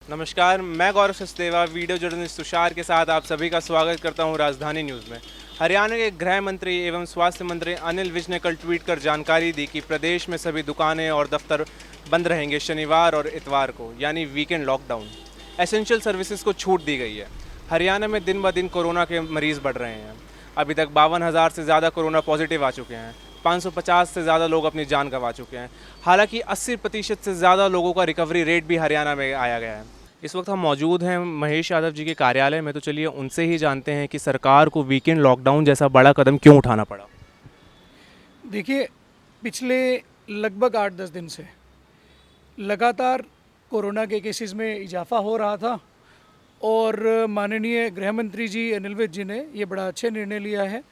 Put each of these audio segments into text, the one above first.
नमस्कार, मैं गौरव Sachdeva video journalist Tushar के साथ आप सभी का स्वागत करता हूं राजधानी न्यूज़ में। हरियाणा के गृह मंत्री एवं स्वास्थ्य मंत्री अनिल विज ने कल ट्वीट कर जानकारी दी कि प्रदेश में सभी दुकानें और दफ्तर बंद रहेंगे शनिवार और इतवार को, यानी वीकेंड लॉकडाउन। एसेंशियल सर्विसेज को छूट दी गई है। हरियाणा में दिन ब दिन कोरोना के मरीज़ बढ़ रहे हैं। अभी तक 52,000 से ज़्यादा कोरोना पॉजिटिव आ चुके हैं। 550 से ज़्यादा लोग अपनी जान गंवा चुके हैं। हालांकि 80% से ज़्यादा लोगों का रिकवरी रेट भी हरियाणा में आया गया है। इस वक्त हम मौजूद हैं महेश यादव जी के कार्यालय में, तो चलिए उनसे ही जानते हैं कि सरकार को वीकेंड लॉकडाउन जैसा बड़ा कदम क्यों उठाना पड़ा। देखिए, पिछले लगभग 8-10 दिन से लगातार कोरोना के केसेस में इजाफा हो रहा था और माननीय गृह मंत्री जी अनिल विज जी ने ये बड़ा अच्छा निर्णय लिया है।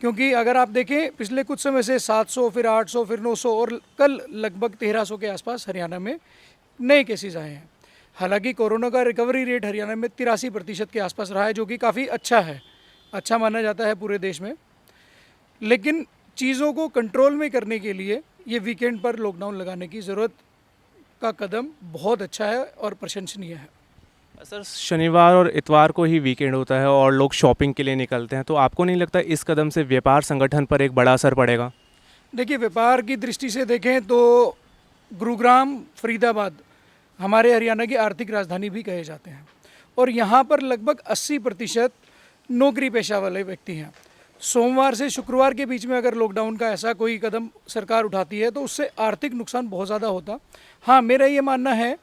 क्योंकि अगर आप देखें, पिछले कुछ समय से 700, फिर 800, फिर 900 और कल लगभग 1300 के आसपास हरियाणा में नए केसेस आए हैं। हालांकि कोरोना का रिकवरी रेट हरियाणा में 83% के आसपास रहा है, जो कि काफ़ी अच्छा है, अच्छा माना जाता है पूरे देश में। लेकिन चीज़ों को कंट्रोल में करने के लिए ये वीकेंड पर लॉकडाउन लगाने की ज़रूरत का कदम बहुत अच्छा है और प्रशंसनीय है। सर, शनिवार और इतवार को ही वीकेंड होता है और लोग शॉपिंग के लिए निकलते हैं, तो आपको नहीं लगता इस कदम से व्यापार संगठन पर एक बड़ा असर पड़ेगा? देखिए, व्यापार की दृष्टि से देखें तो गुरुग्राम, फरीदाबाद हमारे हरियाणा की आर्थिक राजधानी भी कहे जाते हैं और यहाँ पर लगभग 80% नौकरी पेशा वाले व्यक्ति हैं। सोमवार से शुक्रवार के बीच में अगर लॉकडाउन का ऐसा कोई कदम सरकार उठाती है तो उससे आर्थिक नुकसान बहुत ज़्यादा होता। हाँ, मेरा ये मानना है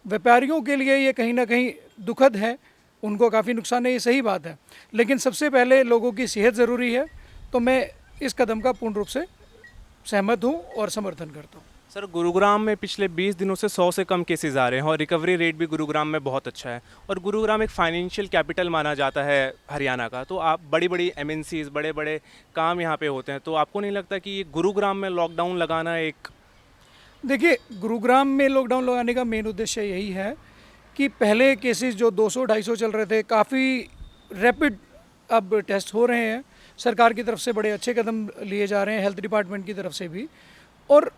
व्यापारियों के लिए ये कहीं ना कहीं दुखद है, उनको काफ़ी नुकसान है, ये सही बात है। लेकिन सबसे पहले लोगों की सेहत ज़रूरी है, तो मैं इस कदम का पूर्ण रूप से सहमत हूँ और समर्थन करता हूँ। सर, गुरुग्राम में पिछले 20 दिनों से 100 से कम केसेस आ रहे हैं और रिकवरी रेट भी गुरुग्राम में बहुत अच्छा है। और गुरुग्राम एक फाइनेंशियल कैपिटल माना जाता है हरियाणा का, तो आप बड़ी बड़ी एमएनसीज, बड़े बड़े काम यहाँ पे होते हैं, तो आपको नहीं लगता कि ये गुरुग्राम में लॉकडाउन लगाना एक... देखिए, गुरुग्राम में लॉकडाउन लगाने का मेन उद्देश्य यही है कि पहले केसेस जो 200-250 चल रहे थे, काफ़ी रैपिड अब टेस्ट हो रहे हैं। सरकार की तरफ से बड़े अच्छे कदम लिए जा रहे हैं, हेल्थ डिपार्टमेंट की तरफ से भी, और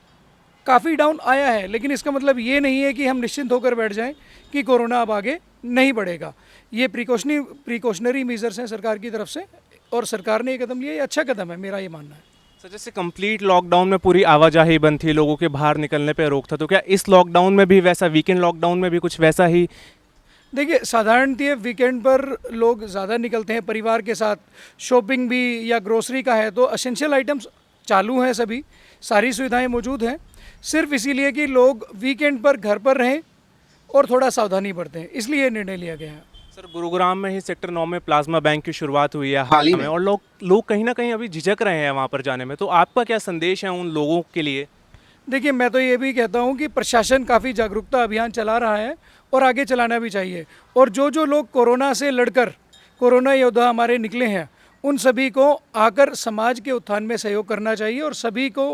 काफ़ी डाउन आया है। लेकिन इसका मतलब ये नहीं है कि हम निश्चिंत होकर बैठ जाएं कि कोरोना अब आगे नहीं बढ़ेगा। ये प्रिकॉशनरी मेजर्स हैं सरकार की तरफ से और सरकार ने ये कदम लिया, ये अच्छा कदम है, मेरा ये मानना है। सर, जैसे कंप्लीट लॉकडाउन में पूरी आवाजाही बंद थी, लोगों के बाहर निकलने पे रोक था, तो क्या इस लॉकडाउन में भी वैसा, वीकेंड लॉकडाउन में भी कुछ वैसा ही? देखिए, साधारणतः वीकेंड पर लोग ज़्यादा निकलते हैं परिवार के साथ, शॉपिंग भी या ग्रोसरी का है तो एसेंशियल आइटम्स चालू हैं, सभी सारी सुविधाएं मौजूद हैं। सिर्फ इसीलिए कि लोग वीकेंड पर घर पर रहें और थोड़ा सावधानी बरतें, इसलिए ये निर्णय लिया गया है। सर, गुरुग्राम में ही सेक्टर 9 में प्लाज्मा बैंक की शुरुआत हुई है हाल ही में, और लोग कहीं ना कहीं अभी झिझक रहे हैं वहाँ पर जाने में, तो आपका क्या संदेश है उन लोगों के लिए? देखिए, मैं तो ये भी कहता हूँ कि प्रशासन काफ़ी जागरूकता अभियान चला रहा है और आगे चलाना भी चाहिए। और जो लोग कोरोना से लड़कर कोरोना योद्धा हमारे निकले हैं, उन सभी को आकर समाज के उत्थान में सहयोग करना चाहिए और सभी को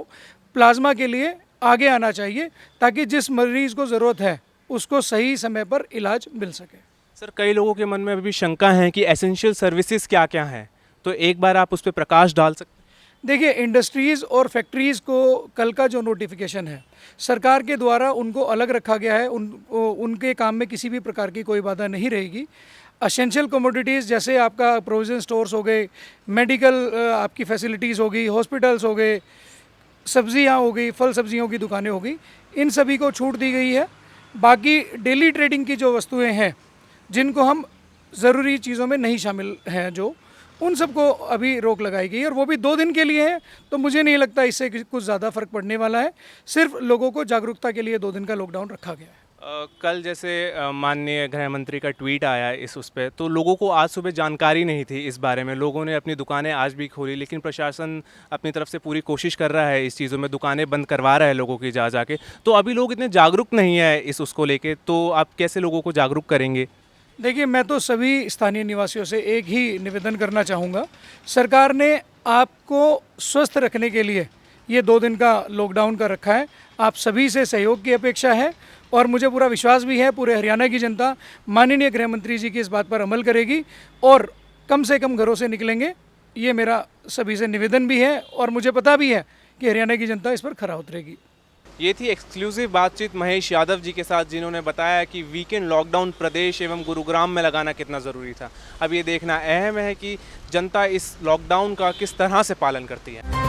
प्लाज्मा के लिए आगे आना चाहिए, ताकि जिस मरीज़ को ज़रूरत है उसको सही समय पर इलाज मिल सके। सर, कई लोगों के मन में अभी शंका है कि एसेंशियल सर्विसेज क्या क्या हैं, तो एक बार आप उस पर प्रकाश डाल सकते हैं? देखिए, इंडस्ट्रीज़ और फैक्ट्रीज़ को कल का जो नोटिफिकेशन है सरकार के द्वारा, उनको अलग रखा गया है। उनके काम में किसी भी प्रकार की कोई बाधा नहीं रहेगी। एसेंशियल कमोडिटीज़ जैसे आपका प्रोविजन स्टोर्स हो गए, मेडिकल आपकी फैसिलिटीज़ हो गई, हॉस्पिटल्स हो गए, सब्जियां हो गई, फल सब्जियों की दुकानें हो गई, इन सभी को छूट दी गई है। बाकी डेली ट्रेडिंग की जो वस्तुएं हैं, जिनको हम ज़रूरी चीज़ों में नहीं शामिल हैं, जो उन सबको अभी रोक लगाई गई है और वो भी 2 दिन के लिए है। तो मुझे नहीं लगता इससे कुछ ज़्यादा फ़र्क पड़ने वाला है। सिर्फ लोगों को जागरूकता के लिए 2 दिन का लॉकडाउन रखा गया है। कल जैसे माननीय गृह मंत्री का ट्वीट आया इस उस पे, तो लोगों को आज सुबह जानकारी नहीं थी इस बारे में। लोगों ने अपनी दुकानें आज भी खोली, लेकिन प्रशासन अपनी तरफ से पूरी कोशिश कर रहा है इस चीज़ों में, दुकानें बंद करवा रहा है लोगों की जा जाके। तो अभी लोग इतने जागरूक नहीं है इस उसको लेके, तो आप कैसे लोगों को जागरूक करेंगे? देखिए, मैं तो सभी स्थानीय निवासियों से एक ही निवेदन करना चाहूँगा। सरकार ने आपको स्वस्थ रखने के लिए ये 2 दिन का लॉकडाउन का रखा है। आप सभी से सहयोग की अपेक्षा है और मुझे पूरा विश्वास भी है पूरे हरियाणा की जनता माननीय गृह मंत्री जी की इस बात पर अमल करेगी और कम से कम घरों से निकलेंगे। ये मेरा सभी से निवेदन भी है और मुझे पता भी है कि हरियाणा की जनता इस पर खरा उतरेगी। ये थी एक्सक्लूसिव बातचीत महेश यादव जी के साथ, जिन्होंने बताया कि वीकेंड लॉकडाउन प्रदेश एवं गुरुग्राम में लगाना कितना ज़रूरी था। अब ये देखना अहम है कि जनता इस लॉकडाउन का किस तरह से पालन करती है।